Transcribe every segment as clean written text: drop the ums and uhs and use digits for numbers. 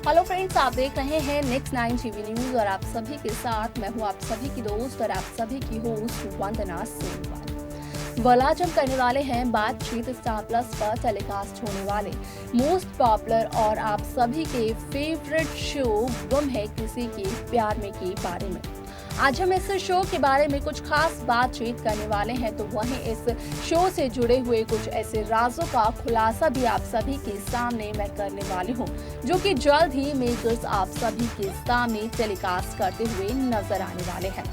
Hello friends, आप देख रहे हैं नेक्स्ट 9 टीवी न्यूज और आप सभी के साथ मैं हूं आप सभी की दोस्त और आप सभी की होस्ट वंदना सेनवाल। वल आज हम करने वाले हैं बातचीत स्टार प्लस पर टेलीकास्ट होने वाले मोस्ट पॉपुलर और आप सभी के फेवरेट शो गुम है किसी के प्यार में के बारे में। आज हम इस शो के बारे में कुछ खास बातचीत करने वाले हैं, तो वहीं इस शो से जुड़े हुए कुछ ऐसे राजों का खुलासा भी आप सभी के सामने मैं करने वाली हूं, जो कि जल्द ही मेकर्स आप सभी के सामने टेलीकास्ट करते हुए नजर आने वाले हैं।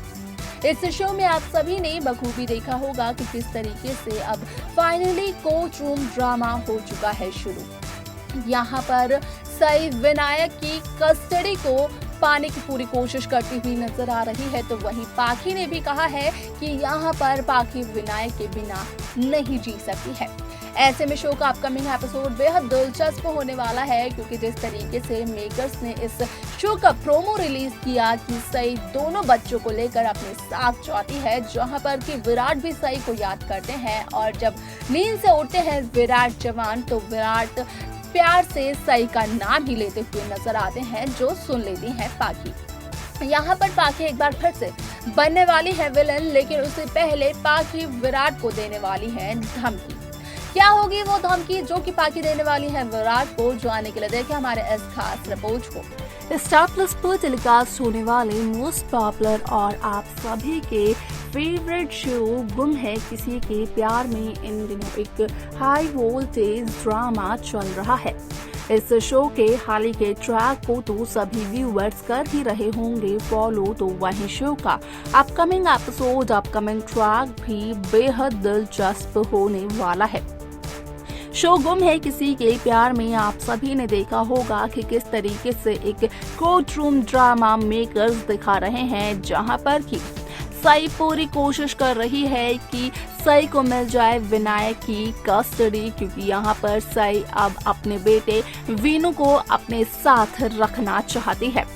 इस शो में आप सभी ने बखूबी देखा होगा कि किस तरीके से अब फाइनली कोर्ट रूम ड्रामा हो चुका है शुरू। यहाँ पर सई विनायक की कस्टडी को पाने की पूरी कोशिश करती हुई नजर आ रही है, तो वहीं पाखी ने भी कहा है कि यहाँ पर पाखी विनायक के बिना नहीं जी सकती है। ऐसे में शो का अपकमिंग एपिसोड बेहद दिलचस्प होने वाला है, क्योंकि जिस तरीके से मेकर्स ने इस शो का प्रोमो रिलीज किया कि सई दोनों बच्चों को लेकर अपने साथ जाती है, जहां पर कि विराट भी सई को याद करते हैं और जब नींद से उठते हैं विराट जवान, तो विराट प्यार से सई का नाम ही लेते हुए नजर आते हैं, जो सुन लेती है पाखी। यहाँ पर पाखी एक बार फिर से बनने वाली है विलन, लेकिन उससे पहले पाखी विराट को देने वाली है धमकी। क्या होगी वो धमकी जो कि पाखी देने वाली है विराट को, जानने के लिए देखें हमारे इस खास रिपोर्ट को। स्टार प्लस पर टेलीकास्ट होने वाले मोस्ट पॉपुलर और आप सभी के फेवरेट शो गुम है किसी के प्यार में इन दिनों एक हाई वोल्टेज ड्रामा चल रहा है। इस शो के हाल ही के ट्रैक को तो सभी व्यूअर्स कर ही रहे होंगे फॉलो, तो वहीं शो का अपकमिंग एपिसोड अपकमिंग ट्रैक भी बेहद दिलचस्प होने वाला है। शो गुम है किसी के प्यार में आप सभी ने देखा होगा कि किस तरीके से एक कोर्ट रूम ड्रामा मेकर्स दिखा रहे हैं, जहां पर कि सई पूरी कोशिश कर रही है कि सई को मिल जाए विनायक की कस्टडी, क्योंकि यहाँ पर सई अब अपने बेटे वीनू को अपने साथ रखना चाहती है।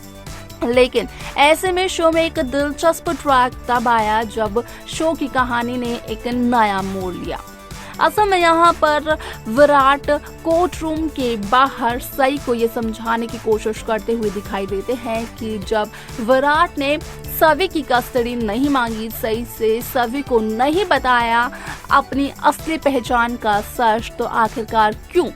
लेकिन ऐसे में शो में एक दिलचस्प ट्रैक तब आया जब शो की कहानी ने एक नया मोड़ लिया। असल में यहाँ पर विराट कोर्ट रूम के बाहर सई को ये समझाने की कोशिश करते हुए दिखाई देते हैं कि जब विराट ने सवी की कस्टडी नहीं मांगी सई से, सवी को नहीं बताया अपनी असली पहचान का सच, तो आखिरकार क्यों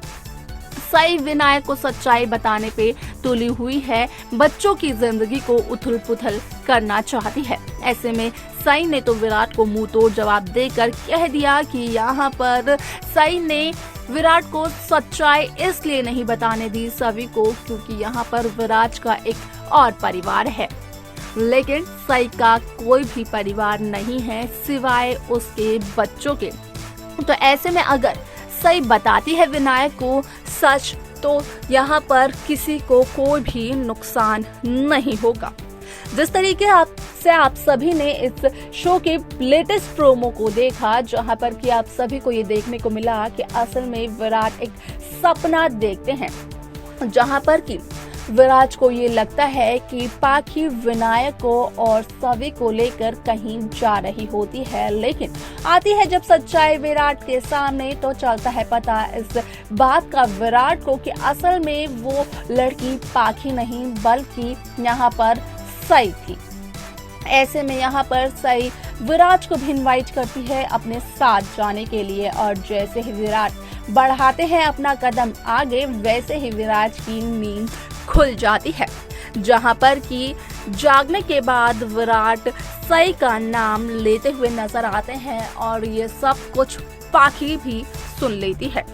सई विनायक को सच्चाई बताने पे तुली हुई है, बच्चों की जिंदगी को उथल पुथल करना चाहती है। ऐसे में सई ने तो विराट को मुंह तोड़ जवाब देकर कह दिया कि यहाँ पर सई ने विराट को सच्चाई इसलिए नहीं बताने दी सभी को, क्योंकि यहाँ पर विराट का एक और परिवार है, लेकिन सई का कोई भी परिवार नहीं है सिवाय उसके बच्चों के। तो ऐसे में अगर सई बताती है विनायक को सच, तो यहाँ पर किसी को कोई भी नुकसान नहीं होगा। जिस तरीके से आप सभी ने इस शो के लेटेस्ट प्रोमो को देखा, जहां पर कि आप सभी को ये देखने को मिला कि असल में विराट एक सपना देखते हैं, जहां पर कि विराट को ये लगता है कि पाखी विनायक को और सभी को लेकर कहीं जा रही होती है, लेकिन आती है जब सच्चाई विराट के सामने, तो चलता है पता इस बात का विराट को कि असल में वो लड़की पाखी नहीं बल्कि यहाँ पर सई थी। ऐसे में यहाँ पर सई विराट को भी इनवाइट करती है अपने साथ जाने के लिए, और जैसे ही विराट बढ़ाते हैं अपना कदम आगे, वैसे ही विराट की नींद खुल जाती है, जहां पर कि जागने के बाद विराट सई का नाम लेते हुए नजर आते हैं और ये सब कुछ पाखी भी सुन लेती है।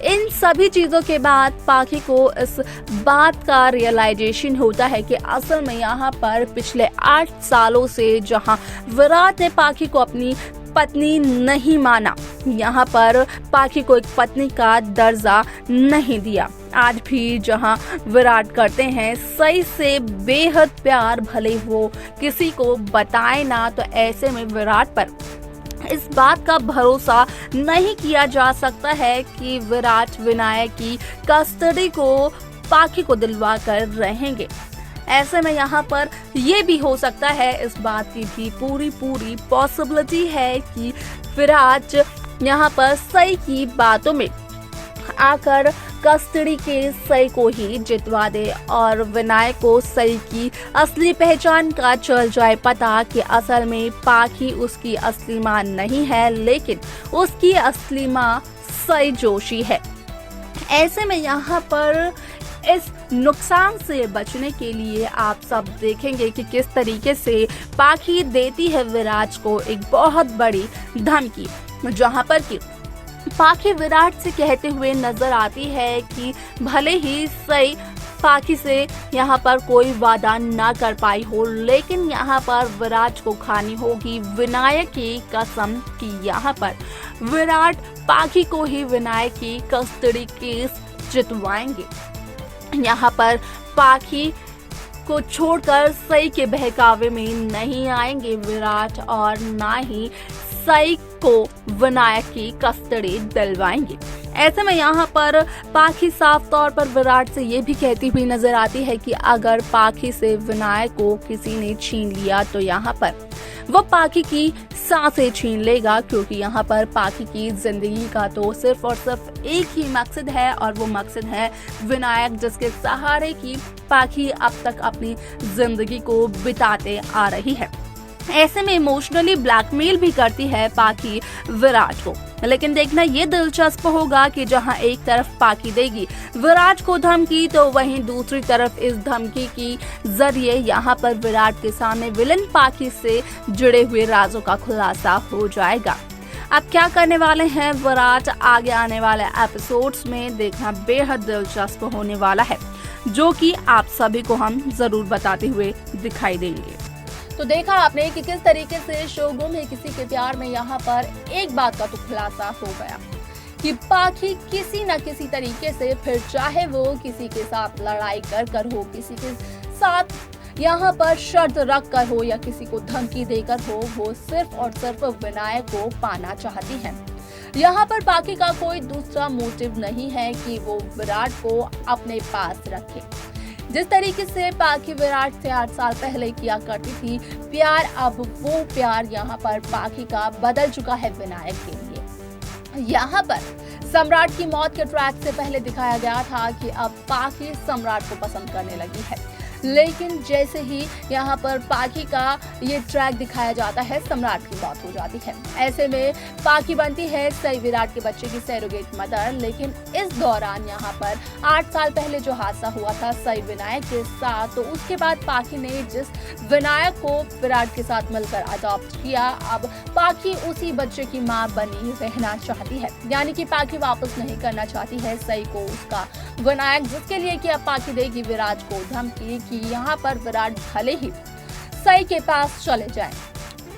इन सभी चीजों के बाद पाखी को इस बात का रियलाइजेशन होता है कि असल में यहाँ पर पिछले 8 सालों से जहाँ विराट ने पाखी को अपनी पत्नी नहीं माना, यहाँ पर पाखी को एक पत्नी का दर्जा नहीं दिया, आज भी जहां विराट करते हैं सई से बेहद प्यार, भले वो किसी को बताए ना, तो ऐसे में विराट पर इस बात का भरोसा नहीं किया जा सकता है कि विराट विनायक की कस्टडी को पाखी को दिलवा कर रहेंगे। ऐसे में यहाँ पर ये भी हो सकता है, इस बात की भी पूरी पॉसिबिलिटी है कि विराट यहाँ पर सई की बातों में आकर कस्टडी केस सई को ही जितवा दे और विनायक को सई की असली पहचान का चल जाए पता कि असल में पाखी उसकी असली मां नहीं है, लेकिन उसकी असली मां सई जोशी है। ऐसे में यहाँ पर इस नुकसान से बचने के लिए आप सब देखेंगे कि किस तरीके से पाखी देती है विराट को एक बहुत बड़ी धमकी, जहां पर कि पाखी विराट से कहते हुए नजर आती है कि भले ही सई पाखी से यहाँ पर कोई वादा ना कर पाई हो, लेकिन यहाँ पर विराट को खानी होगी विनायक की कसम कि यहाँ पर विराट पाखी को ही विनायक की कस्टडी केस जितवाएंगे। यहाँ पर पाखी को छोड़कर सई के बहकावे में नहीं आएंगे विराट और ना ही सई को विनायक की कस्टडी दिलवाएंगे। ऐसे में यहाँ पर पाखी साफ तौर पर विराट से ये भी कहती हुई नजर आती है कि अगर पाखी से विनायक को किसी ने छीन लिया तो यहाँ पर वो पाखी की सांसें छीन लेगा, क्योंकि यहाँ पर पाखी की जिंदगी का तो सिर्फ और सिर्फ एक ही मकसद है और वो मकसद है विनायक, जिसके सहारे की पाखी अब तक अपनी जिंदगी को बिताते आ रही है। ऐसे में इमोशनली ब्लैकमेल भी करती है पाखी विराट को, लेकिन देखना ये दिलचस्प होगा कि जहां एक तरफ पाखी देगी विराट को धमकी, तो वहीं दूसरी तरफ इस धमकी की जरिए यहाँ पर विराट के सामने विलन पाखी से जुड़े हुए राजों का खुलासा हो जाएगा। अब क्या करने वाले हैं विराट आगे आने वाले एपिसोड्स में, देखना बेहद दिलचस्प होने वाला है, जो कि आप सभी को हम जरूर बताते हुए दिखाई देंगे। तो देखा आपने कि किस तरीके से शो गुम है किसी के प्यार में यहाँ पर एक बात का तो खुलासा हो गया कि पाखी किसी न किसी तरीके से, फिर चाहे वो किसी के साथ लड़ाई कर हो, किसी के साथ यहाँ पर शर्त रख कर हो या किसी को धमकी देकर हो, वो सिर्फ और सिर्फ विनायक को पाना चाहती है। यहाँ पर पाखी का कोई दूसरा मोटिव नहीं है कि वो विराट को अपने पास रखे। जिस तरीके से पाखी विराट से 8 साल पहले किया करती थी प्यार, अब वो प्यार यहाँ पर पाखी का बदल चुका है विनायक के लिए। यहाँ पर सम्राट की मौत के ट्रैक से पहले दिखाया गया था कि अब पाखी सम्राट को पसंद करने लगी है, लेकिन जैसे ही यहाँ पर पाखी का ये ट्रैक दिखाया जाता है सम्राट की मौत हो जाती है। ऐसे में पाखी बनती है सई विराट के बच्चे की सैरोगेट मदर, लेकिन इस दौरान यहाँ पर 8 साल पहले जो हादसा हुआ था सई विनायक के साथ, तो उसके बाद पाखी ने जिस विनायक को विराट के साथ मिलकर अडॉप्ट किया, अब पाखी उसी बच्चे की माँ बनी रहना चाहती है। यानी कि पाखी वापस नहीं करना चाहती है सई को उसका विनायक, जिसके लिए कि अब पाखी देगी विराट को धमकी कि यहाँ पर विराट भले ही सई के पास चले जाएं,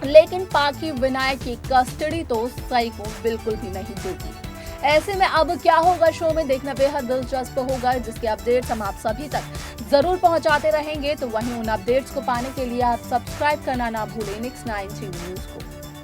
लेकिन पाखी विनायक की कस्टडी तो सई को बिल्कुल भी नहीं देगी। ऐसे में अब क्या होगा शो में, देखना बेहद दिलचस्प होगा, जिसके अपडेट्स हम आप सभी तक जरूर पहुंचाते रहेंगे। तो वहीं उन अपडेट्स को पाने के लिए आप सब्सक्राइब करना ना भूलें नेक्स्ट 9 टीवी न्यूज़ को।